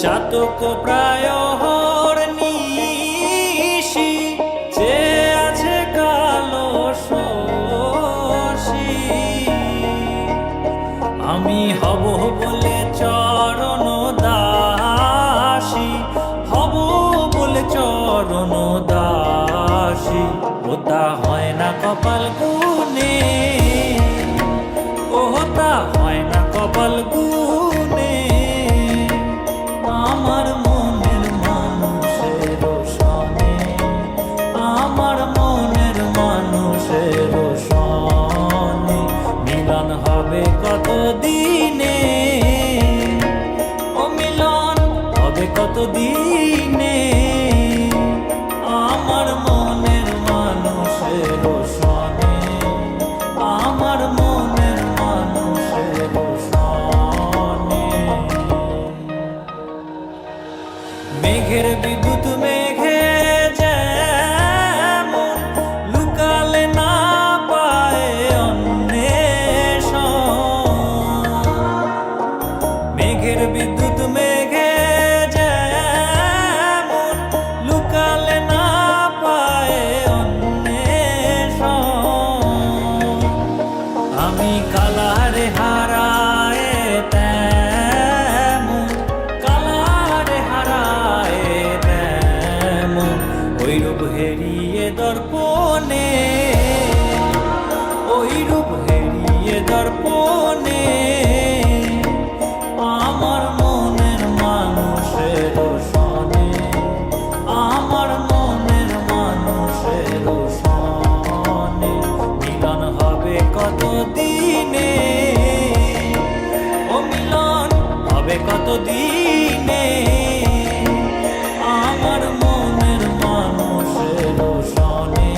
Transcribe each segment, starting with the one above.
চাতক প্রায় নিশি যে আছে কালো শশী আমি হব বলে চরণ দাসী হব বলে চরণ দাসী ওটা হয় না কপাল গুনে ওটা হয় না কপাল গুনে আমার মনের মানুষের সনে আমার মনের মানুষের সনে মিলন হবে কত দিনে ও মিলন হবে কত দিনে আমার মনের মানুষের সনে আমার মনের মানুষের সনে মেঘের বিদ্যুৎ মেঘে যেমন লুকালে না পায় অন্বেষণ মেঘের বিদ্যুৎ মেঘে যেমন লুকালে না পায় অন্বেষণ আমি কালারে হারায় রূপ হেরিয়ে দর্পণে ওই রূপ হেরিয়ে দর্পণে আমার মনের মানুষের সনে আমার মনের মানুষের সনে মিলন হবে কত দিনে ও মিলন হবে কত দিনে আমার মনের মানুষের সনে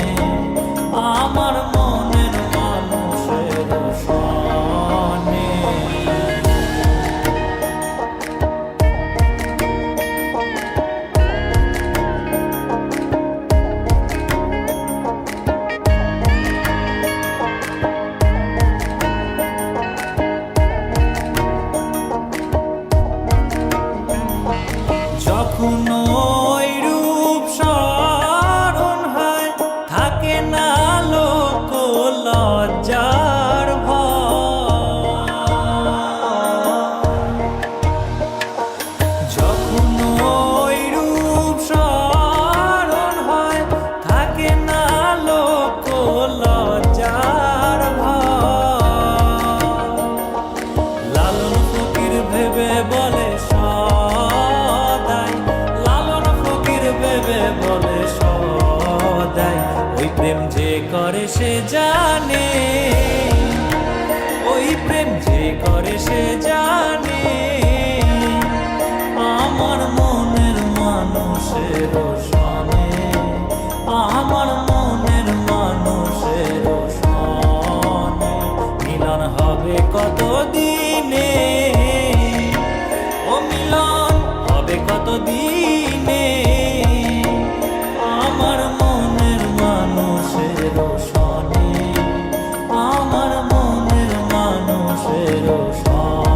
আমার মনের মানুষের সনে যখন ওই রূপ স্মরণ হয় থাকে না লোক লজ্জার ভয় যখন ওই রূপ স্মরণ হয় থাকে না লোক লজ্জার ভয় লালন ফকির ভেবে বলে বলে সদাই ওই প্রেম যে করে সে জানে ওই প্রেম যে করে সে জানে আমার মনের মানুষের সনে আমার মনের মানুষের সনে মিলন হবে কত দিনে ও মিলন হবে কত দিনে আমার মনের মানুষের সনে আমার মনের মানুষের সনে